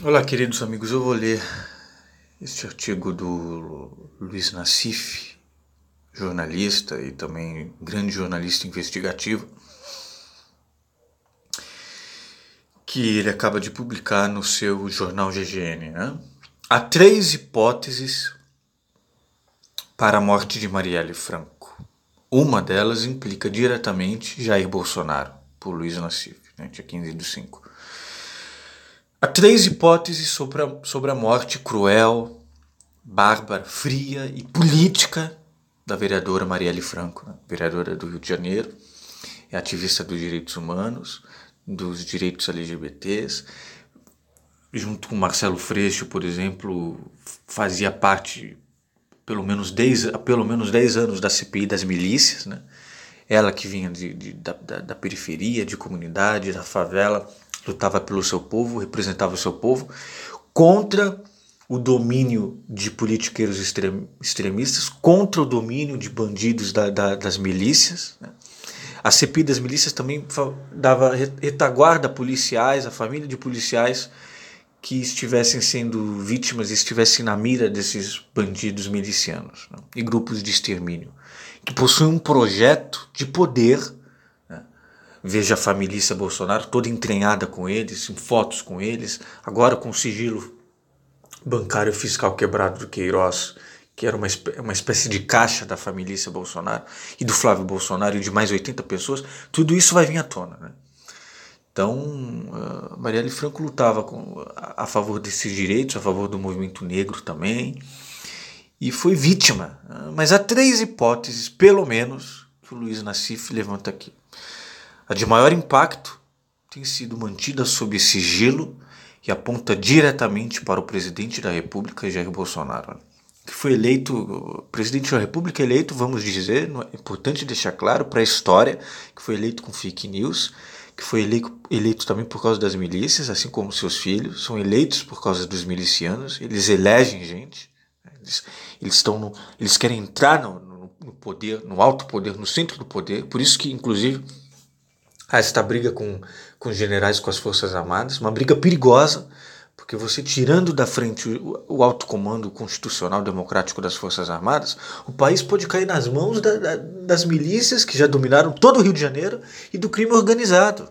Olá, queridos amigos. Eu vou ler este artigo do Luiz Nassif, jornalista e também grande jornalista investigativo, que ele acaba de publicar no seu jornal GGN. Né? Há três hipóteses para a morte de Marielle Franco. Uma delas implica diretamente Jair Bolsonaro, por Luiz Nassif, né? Dia 15/5. Há três hipóteses sobre a morte cruel, bárbara, fria e política da vereadora Marielle Franco, né? Vereadora do Rio de Janeiro, é ativista dos direitos humanos, dos direitos LGBTs, junto com Marcelo Freixo, por exemplo, fazia parte há pelo menos 10 anos da CPI das milícias, né? Ela que vinha da periferia, de comunidade, da favela, lutava pelo seu povo, representava o seu povo, contra o domínio de politiqueiros extremistas, contra o domínio de bandidos das milícias. Né? A CPI das milícias também dava retaguarda a policiais, a família de policiais que estivessem sendo vítimas, estivessem na mira desses bandidos milicianos, né? E grupos de extermínio, que possuem um projeto de poder. Né? Veja a família Bolsonaro toda entranhada com eles, em fotos com eles, agora com sigilo bancário fiscal quebrado do Queiroz, que era uma espécie de caixa da família Bolsonaro e do Flávio Bolsonaro e de mais 80 pessoas. Tudo isso vai vir à tona, né? Então, Marielle Franco lutava a favor desses direitos, a favor do movimento negro também, e foi vítima. Mas há três hipóteses, pelo menos, que o Luiz Nassif levanta aqui. A de maior impacto tem sido mantida sob sigilo e aponta diretamente para o presidente da República, Jair Bolsonaro, que foi eleito, presidente da República eleito, vamos dizer, é importante deixar claro para a história, que foi eleito com fake news, que foi eleito também por causa das milícias, assim como seus filhos, são eleitos por causa dos milicianos, eles elegem gente, eles querem entrar no poder, no alto poder, no centro do poder, por isso que, inclusive, há esta briga com os generais, com as Forças Armadas, uma briga perigosa, porque você tirando da frente o alto comando constitucional democrático das Forças Armadas, o país pode cair nas mãos das milícias que já dominaram todo o Rio de Janeiro e do crime organizado.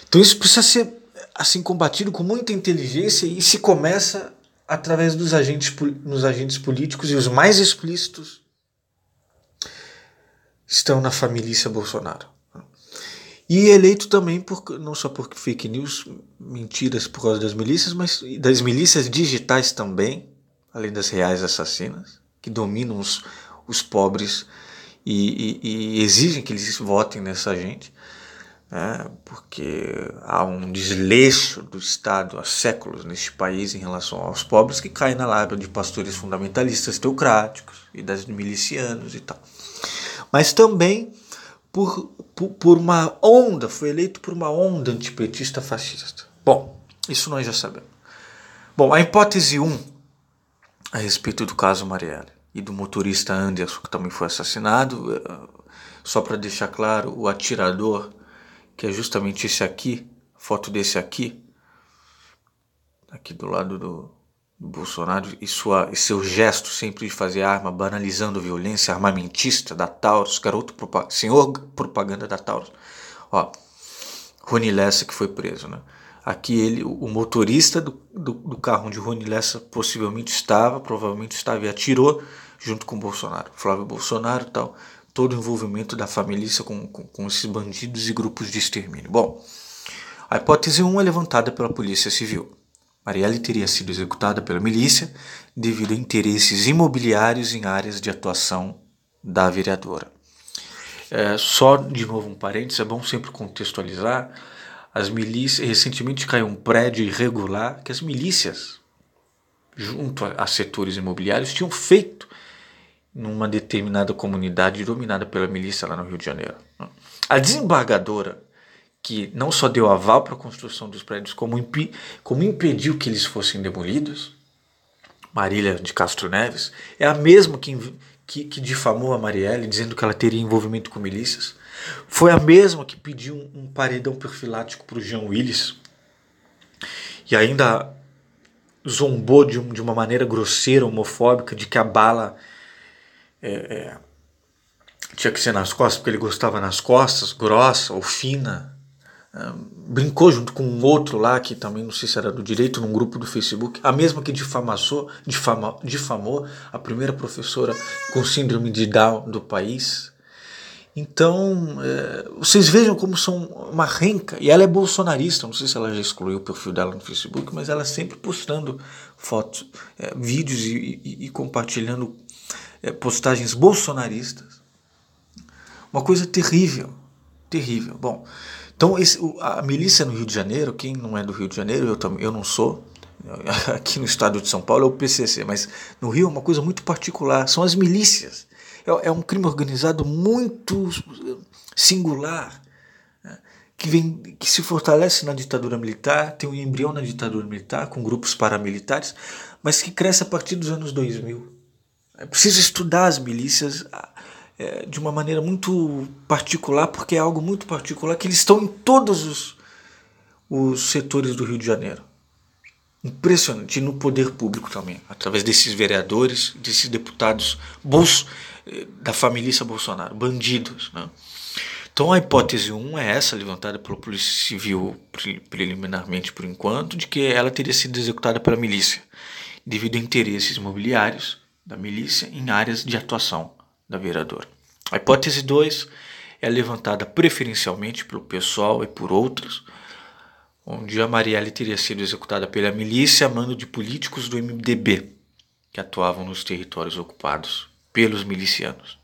Então isso precisa ser assim combatido com muita inteligência e se começa através nos agentes políticos, e os mais explícitos estão na família Bolsonaro. E eleito também não só por fake news, mentiras por causa das milícias, mas das milícias digitais também, além das reais assassinas, que dominam os pobres e exigem que eles votem nessa gente, né? Porque há um desleixo do Estado há séculos neste país em relação aos pobres que cai na lábia de pastores fundamentalistas teocráticos e das milicianos e tal. Mas também por uma onda, foi eleito por uma onda antipetista fascista. Bom, isso nós já sabemos. Bom, a hipótese 1, a respeito do caso Marielle e do motorista Anderson, que também foi assassinado, só para deixar claro, o atirador, que é justamente esse aqui, foto desse aqui do lado do Bolsonaro, e seu gesto sempre de fazer arma, banalizando a violência armamentista da Taurus, senhor propaganda da Taurus. Ó, Rony Lessa que foi preso, né? Aqui o motorista do carro onde Rony Lessa provavelmente estava e atirou junto com o Bolsonaro, Flávio Bolsonaro e tal, todo o envolvimento da família com esses bandidos e grupos de extermínio. Bom, a hipótese 1 é levantada pela Polícia Civil. Marielle teria sido executada pela milícia devido a interesses imobiliários em áreas de atuação da vereadora. Só, de novo, um parênteses, é bom sempre contextualizar. As milícias, recentemente caiu um prédio irregular que as milícias, junto a setores imobiliários, tinham feito numa determinada comunidade dominada pela milícia lá no Rio de Janeiro. A desembargadora, que não só deu aval para a construção dos prédios, como impediu que eles fossem demolidos, Marília de Castro Neves, é a mesma que difamou a Marielle, dizendo que ela teria envolvimento com milícias. Foi a mesma que pediu um paredão profilático para o Jean Willis, e ainda zombou de uma maneira grosseira, homofóbica, de que a bala tinha que ser nas costas, porque ele gostava nas costas, grossa ou fina. Brincou junto com um outro lá, que também não sei se era do direito, num grupo do Facebook, a mesma que difamou a primeira professora com síndrome de Down do país. Então, vocês vejam como são uma renca, e ela é bolsonarista, não sei se ela já excluiu o perfil dela no Facebook, mas ela sempre postando fotos, vídeos e compartilhando postagens bolsonaristas. Uma coisa terrível, terrível. Bom, então a milícia no Rio de Janeiro, quem não é do Rio de Janeiro, eu não sou, aqui no estado de São Paulo é o PCC, mas no Rio é uma coisa muito particular, são as milícias. É um crime organizado muito singular, né, que se fortalece na ditadura militar, tem um embrião na ditadura militar, com grupos paramilitares, mas que cresce a partir dos anos 2000. É preciso estudar as milícias de uma maneira muito particular, porque é algo muito particular, que eles estão em todos os setores do Rio de Janeiro. Impressionante. E no poder público também, através desses vereadores, desses deputados da família Bolsonaro, bandidos, né? Então a hipótese 1 é essa, levantada pela Polícia Civil preliminarmente por enquanto, de que ela teria sido executada pela milícia, devido a interesses imobiliários da milícia em áreas de atuação da vereadora. A hipótese 2 é levantada preferencialmente pelo pessoal e por outros, onde a Marielle teria sido executada pela milícia a mando de políticos do MDB, que atuavam nos territórios ocupados pelos milicianos.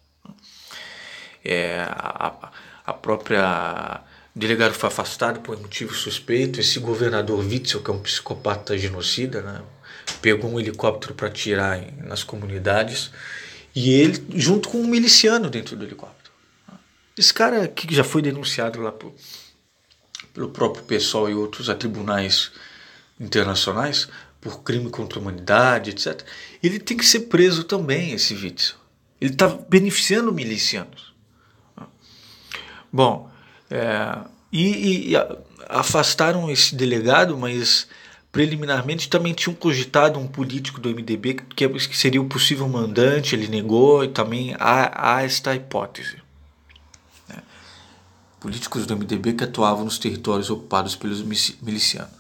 A própria delegado foi afastado por motivo suspeito. Esse governador Witzel, que é um psicopata genocida, né, pegou um helicóptero para atirar nas comunidades, e ele junto com um miliciano dentro do helicóptero. Esse cara que já foi denunciado lá pelo próprio PSOL e outros a tribunais internacionais por crime contra a humanidade, etc. Ele tem que ser preso também, esse Witzel. Ele está beneficiando milicianos. Bom, afastaram esse delegado, mas preliminarmente também tinham cogitado um político do MDB que seria o possível mandante. Ele negou, e também há esta hipótese. Políticos do MDB que atuavam nos territórios ocupados pelos milicianos.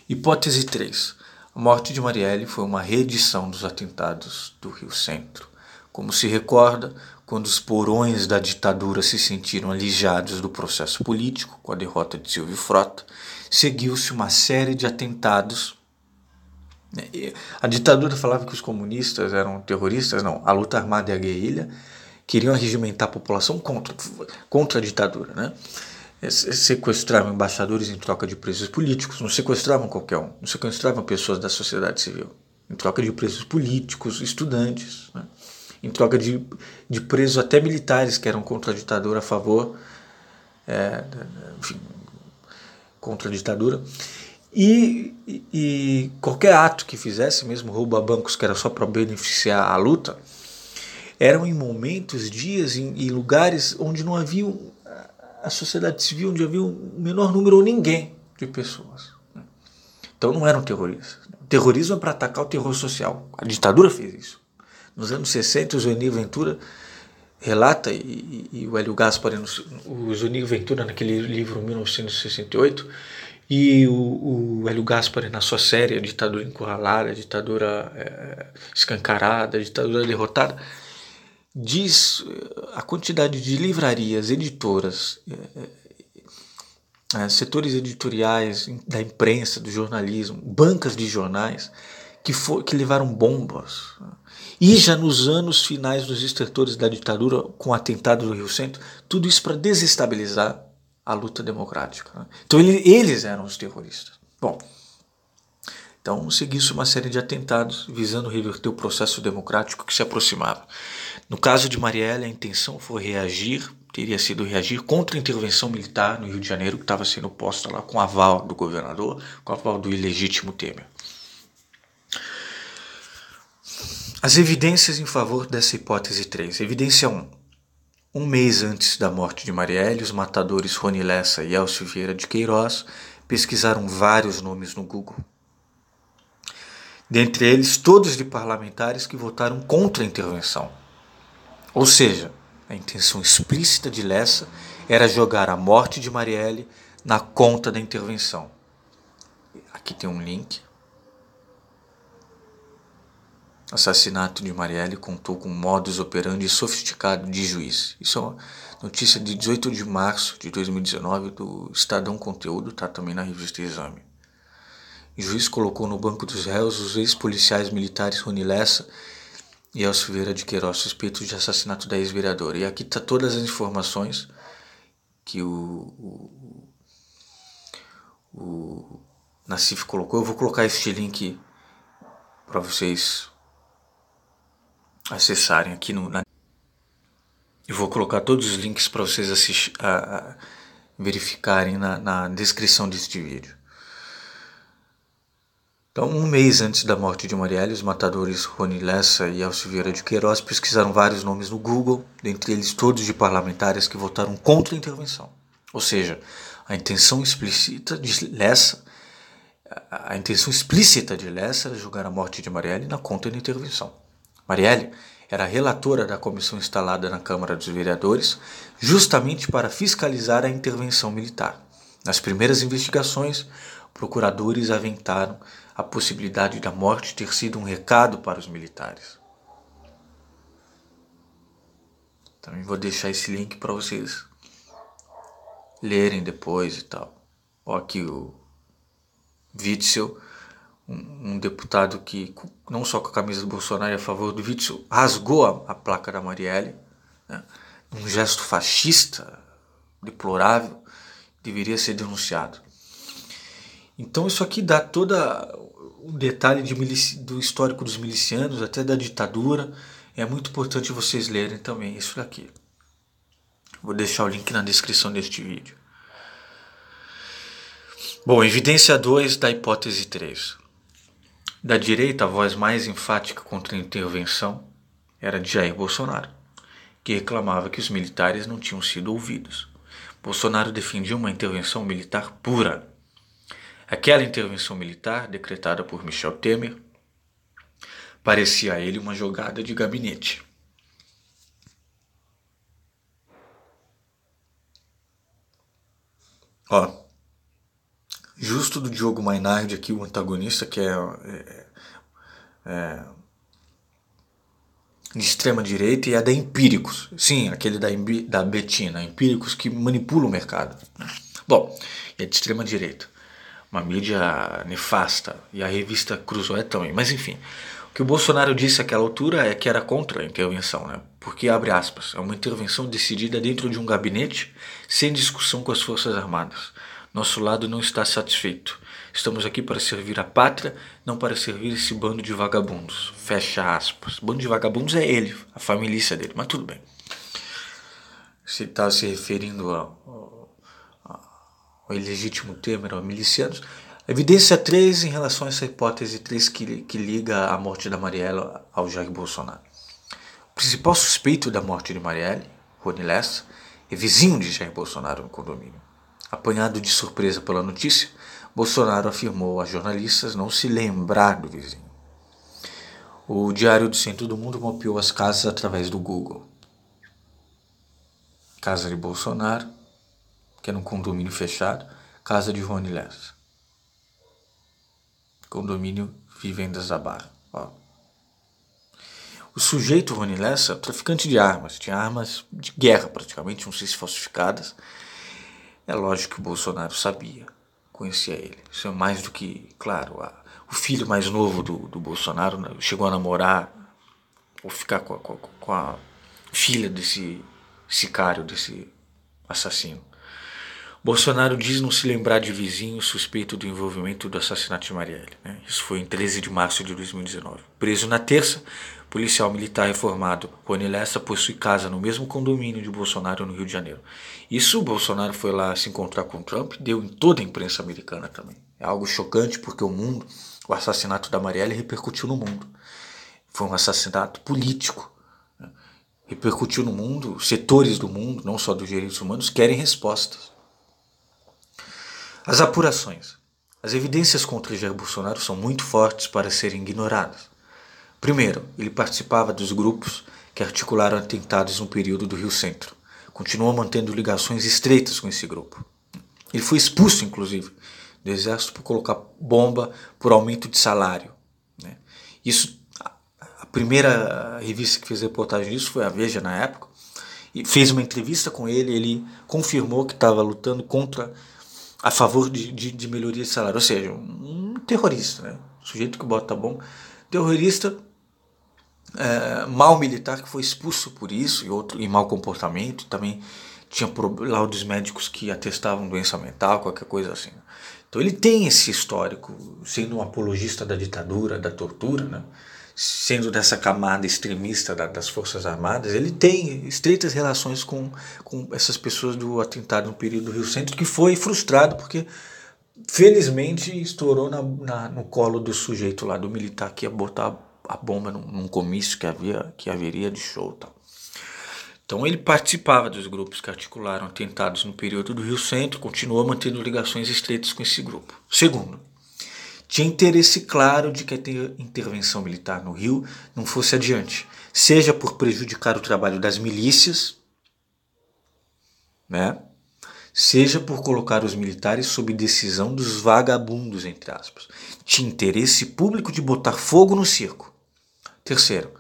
Hipótese 3. A morte de Marielle foi uma reedição dos atentados do Rio Centro. Como se recorda, quando os porões da ditadura se sentiram alijados do processo político com a derrota de Silvio Frota, seguiu-se uma série de atentados. A ditadura falava que os comunistas eram terroristas. Não, a luta armada e a guerrilha queriam arregimentar a população contra a ditadura, né? Sequestravam embaixadores em troca de presos políticos, não sequestravam qualquer um, não sequestravam pessoas da sociedade civil, em troca de presos políticos, estudantes, né? Em troca de presos até militares que eram contra a ditadura, a favor, enfim, contra a ditadura. E qualquer ato que fizesse, mesmo roubo a bancos, que era só para beneficiar a luta, eram em momentos, dias, em lugares onde não havia a sociedade civil, onde havia o menor número ou ninguém de pessoas. Então não eram terroristas. O terrorismo é para atacar o terror social. A ditadura fez isso. Nos anos 60, o Zunir Ventura relata, e o Hélio Gaspari, o Zunir Ventura naquele livro 1968, e o Hélio Gaspari na sua série A Ditadura Encurralada, A Ditadura Escancarada, A Ditadura Derrotada, diz a quantidade de livrarias, editoras, setores editoriais da imprensa, do jornalismo, bancas de jornais que levaram bombas. E já nos anos finais dos estertores da ditadura, com o atentado do Rio Centro, tudo isso para desestabilizar a luta democrática. Então eles eram os terroristas. Bom, então seguiu-se uma série de atentados visando reverter o processo democrático que se aproximava. No caso de Marielle, a intenção teria sido reagir contra a intervenção militar no Rio de Janeiro, que estava sendo posta lá com aval do governador, com aval do ilegítimo Temer. As evidências em favor dessa hipótese 3. Evidência 1. Um mês antes da morte de Marielle, os matadores Rony Lessa e Elcio Vieira de Queiroz pesquisaram vários nomes no Google. Dentre eles, todos de parlamentares que votaram contra a intervenção. Ou seja, a intenção explícita de Lessa era jogar a morte de Marielle na conta da intervenção. Aqui tem um link. Assassinato de Marielle contou com modus operandi sofisticado de juiz. Isso é uma notícia de 18 de março de 2019 do Estadão Conteúdo, está também na revista Exame. O juiz colocou no banco dos réus os ex-policiais militares Rony Lessa e Elcio Vieira de Queiroz, suspeitos de assassinato da ex-vereadora. E aqui está todas as informações que o Nassif colocou. Eu vou colocar este link para vocês acessarem aqui eu vou colocar todos os links para vocês verificarem na descrição deste vídeo. Então, um mês antes da morte de Marielle, os matadores Rony Lessa e Elcio Vieira de Queiroz pesquisaram vários nomes no Google, dentre eles todos de parlamentares que votaram contra a intervenção. Ou seja, a intenção explícita de Lessa era julgar a morte de Marielle na conta da intervenção. Marielle era relatora da comissão instalada na Câmara dos Vereadores justamente para fiscalizar a intervenção militar. Nas primeiras investigações, procuradores aventaram a possibilidade da morte ter sido um recado para os militares. Também vou deixar esse link para vocês lerem depois e tal. Ó, aqui o Witzel, um deputado que, não só com a camisa do Bolsonaro, é a favor do Witzel, rasgou a placa da Marielle, né? Um gesto fascista, deplorável, deveria ser denunciado. Então isso aqui dá todo o detalhe do histórico dos milicianos, até da ditadura. É muito importante vocês lerem também isso daqui. Vou deixar o link na descrição deste vídeo. Bom, evidência 2 da hipótese 3. Da direita, a voz mais enfática contra a intervenção era de Jair Bolsonaro, que reclamava que os militares não tinham sido ouvidos. Bolsonaro defendia uma intervenção militar pura. Aquela intervenção militar, decretada por Michel Temer, parecia a ele uma jogada de gabinete. Ó, justo do Diogo Mainardi aqui, o antagonista, que é de extrema direita, e é da Empíricos. Sim, aquele da Betina, Empíricos, que manipula o mercado. Bom, é de extrema direita. Uma mídia nefasta, e a revista Cruzoé também. Mas enfim, o que o Bolsonaro disse àquela altura é que era contra a intervenção, né? Porque, abre aspas, é uma intervenção decidida dentro de um gabinete, sem discussão com as Forças Armadas. Nosso lado não está satisfeito. Estamos aqui para servir a pátria, não para servir esse bando de vagabundos. Fecha aspas. Bando de vagabundos é ele, a família dele, mas tudo bem. Se está se referindo ao ilegítimo Temer, aos milicianos. Evidência 3 em relação a essa hipótese 3 que liga a morte da Marielle ao Jair Bolsonaro. O principal suspeito da morte de Marielle, Rony Lessa, é vizinho de Jair Bolsonaro no condomínio. Apanhado de surpresa pela notícia, Bolsonaro afirmou a jornalistas não se lembrar do vizinho. O Diário do Centro do Mundo mapeou as casas através do Google. Casa de Bolsonaro, que é num condomínio fechado, casa de Rony Lessa. Condomínio Vivendas da Barra. Ó. O sujeito Rony Lessa, traficante de armas, tinha armas de guerra praticamente, não sei se falsificadas. É lógico que o Bolsonaro sabia, conhecia ele. Isso é mais do que, claro, o filho mais novo do Bolsonaro, né, chegou a namorar ou ficar com a filha desse sicário, desse assassino. Bolsonaro diz não se lembrar de vizinho suspeito do envolvimento do assassinato de Marielle. Né? Isso foi em 13 de março de 2019. Preso na terça, policial militar reformado Rony Lessa possui casa no mesmo condomínio de Bolsonaro no Rio de Janeiro. Isso o Bolsonaro foi lá se encontrar com Trump, deu em toda a imprensa americana também. É algo chocante porque o assassinato da Marielle repercutiu no mundo. Foi um assassinato político. Né? Repercutiu no mundo, setores do mundo, não só dos direitos humanos, querem respostas. As apurações. As evidências contra Jair Bolsonaro são muito fortes para serem ignoradas. Primeiro, ele participava dos grupos que articularam atentados no período do Rio Centro. Continuou mantendo ligações estreitas com esse grupo. Ele foi expulso, inclusive, do exército por colocar bomba por aumento de salário. Isso, a primeira revista que fez reportagem disso foi a Veja, na época, e fez uma entrevista com ele. Ele confirmou que estava lutando a favor de melhoria de salário, ou seja, um terrorista, né? Um sujeito que bota bom, terrorista, mau militar, que foi expulso por isso e mau comportamento. Também tinha laudos médicos que atestavam doença mental, qualquer coisa assim. Então ele tem esse histórico, sendo um apologista da ditadura, da tortura, né? Sendo dessa camada extremista das Forças Armadas. Ele tem estreitas relações com essas pessoas do atentado no período do Rio Centro, que foi frustrado porque, felizmente, estourou no colo do sujeito lá, do militar, que ia botar a bomba num comício que haveria de show, tal. Então ele participava dos grupos que articularam atentados no período do Rio Centro, continuou mantendo ligações estreitas com esse grupo. Segundo, tinha interesse claro de que a intervenção militar no Rio não fosse adiante, seja por prejudicar o trabalho das milícias, né? Seja por colocar os militares sob decisão dos vagabundos, entre aspas. Tinha interesse público de botar fogo no circo. Terceiro,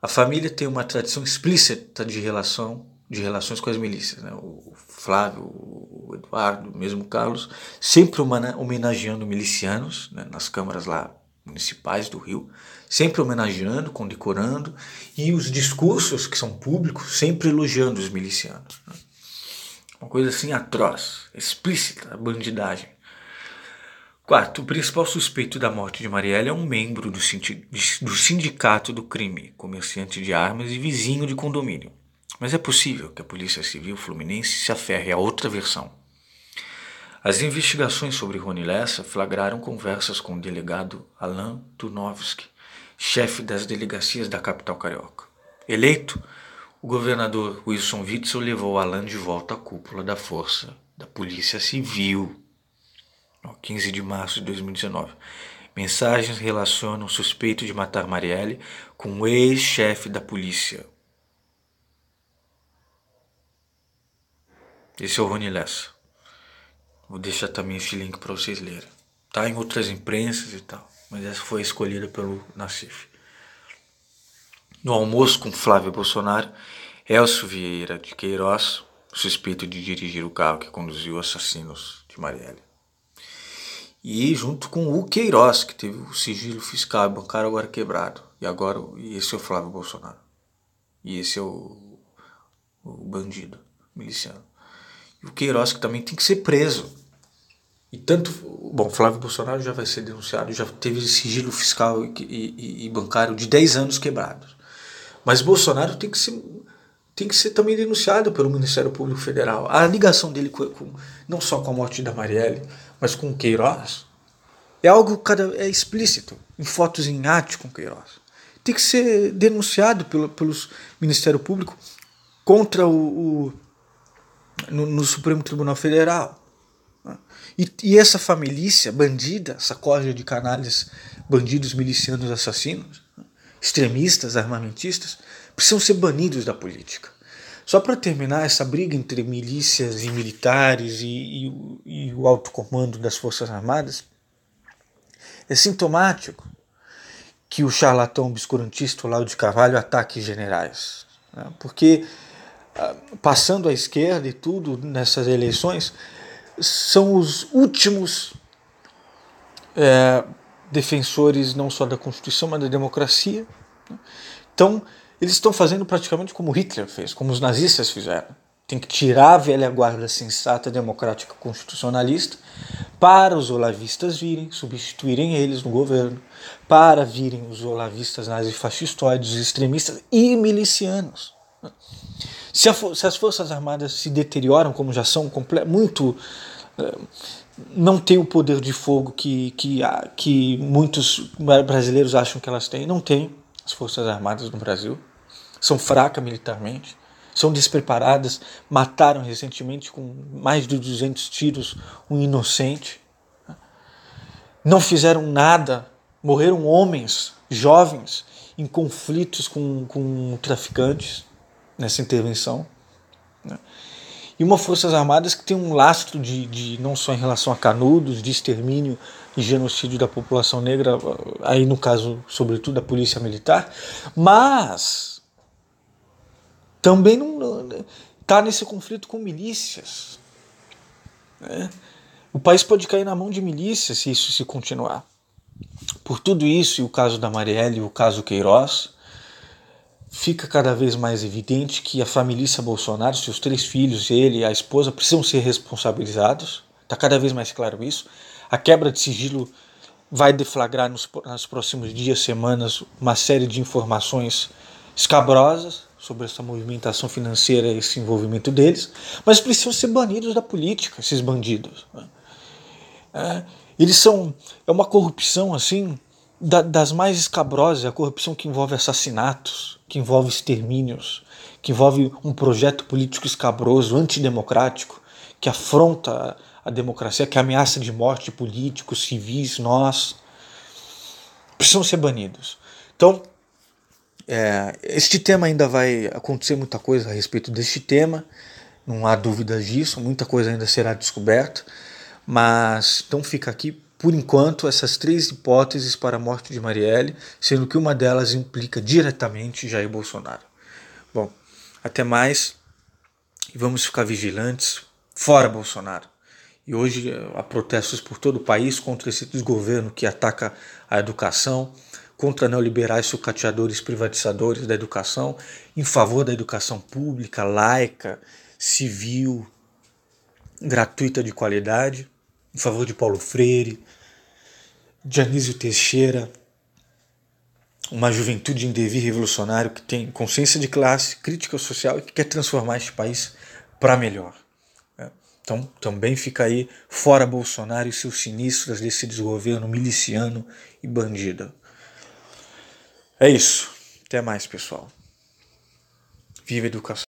a família tem uma tradição explícita de relações com as milícias, né? O Flávio, o Eduardo, mesmo o Carlos, sempre homenageando milicianos, né? Nas câmaras lá municipais do Rio, sempre homenageando, condecorando, e os discursos que são públicos sempre elogiando os milicianos, né? Uma coisa assim atroz, explícita, a bandidagem. Quarto, o principal suspeito da morte de Marielle é um membro do sindicato do crime, comerciante de armas e vizinho de condomínio. Mas é possível que a Polícia Civil Fluminense se aferre a outra versão. As investigações sobre Rony Lessa flagraram conversas com o delegado Alain Turnovski, chefe das delegacias da capital carioca. Eleito, o governador Wilson Witzel levou Alain de volta à cúpula da força da Polícia Civil. 15 de março de 2019. Mensagens relacionam o suspeito de matar Marielle com o ex-chefe da polícia. Esse é o Rony Lessa. Vou deixar também esse link para vocês lerem. Tá em outras imprensas e tal, mas essa foi escolhida pelo Nassif. No almoço com Flávio Bolsonaro, Elcio Vieira de Queiroz, suspeito de dirigir o carro que conduziu os assassinos de Marielle. E junto com o Queiroz, que teve o sigilo fiscal bancário agora quebrado. E esse é o Flávio Bolsonaro. E esse é o bandido miliciano. E o Queiroz, que também tem que ser preso. E tanto... Bom, Flávio Bolsonaro já vai ser denunciado, já teve sigilo fiscal e bancário de 10 anos quebrados. Mas Bolsonaro tem que ser também denunciado pelo Ministério Público Federal. A ligação dele não só com a morte da Marielle, mas com o Queiroz, é algo é explícito, em fotos em arte com o Queiroz. Tem que ser denunciado pelos Ministério Público contra no Supremo Tribunal Federal. E essa família bandida, essa corja de canalhas, bandidos, milicianos, assassinos, extremistas, armamentistas, precisam ser banidos da política. Só para terminar, essa briga entre milícias e militares e o alto comando das Forças Armadas é sintomático que o charlatão obscurantista Olavo de Carvalho ataque generais, né? Porque, passando à esquerda e tudo nessas eleições, são os últimos defensores não só da Constituição, mas da democracia. Então, eles estão fazendo praticamente como Hitler fez, como os nazistas fizeram. Tem que tirar a velha guarda sensata, democrática, constitucionalista, para os olavistas virem, substituírem eles no governo, para virem os olavistas nazifascistoides, extremistas e milicianos. Se as Forças Armadas se deterioram, como já são muito... não tem o poder de fogo que muitos brasileiros acham que elas têm. Não tem as Forças Armadas no Brasil. São fracas militarmente. são despreparadas, mataram recentemente com mais de 200 tiros um inocente, não fizeram nada, morreram homens, jovens, em conflitos com traficantes nessa intervenção. E uma Forças Armadas que tem um lastro de não só em relação a canudos, de extermínio e genocídio da população negra, aí no caso, sobretudo, da polícia militar, mas também não está nesse conflito com milícias. Né? O país pode cair na mão de milícias se isso se continuar. Por tudo isso, e o caso da Marielle e o caso Queiroz, fica cada vez mais evidente que a família Bolsonaro, seus 3 filhos, ele e a esposa, precisam ser responsabilizados. Está cada vez mais claro isso. A quebra de sigilo vai deflagrar nos próximos dias, semanas, uma série de informações escabrosas sobre essa movimentação financeira e esse envolvimento deles, mas precisam ser banidos da política, esses bandidos. Eles são... É uma corrupção assim das mais escabrosas, a corrupção que envolve assassinatos, que envolve extermínios, que envolve um projeto político escabroso, antidemocrático, que afronta a democracia, que ameaça de morte políticos, civis, nós, precisam ser banidos. Então, este tema ainda vai acontecer muita coisa a respeito deste tema, não há dúvidas disso, muita coisa ainda será descoberta, mas então fica aqui, por enquanto, essas 3 hipóteses para a morte de Marielle, sendo que uma delas implica diretamente Jair Bolsonaro. Bom, até mais e vamos ficar vigilantes, fora Bolsonaro. E hoje há protestos por todo o país contra esse desgoverno que ataca a educação, contra neoliberais sucateadores privatizadores da educação, em favor da educação pública, laica, civil, gratuita de qualidade, em favor de Paulo Freire, de Anísio Teixeira, uma juventude em devir revolucionário que tem consciência de classe, crítica social e que quer transformar este país para melhor. Então também fica aí fora Bolsonaro e seus sinistros desse desgoverno miliciano e bandido. É isso. Até mais, pessoal. Viva a educação.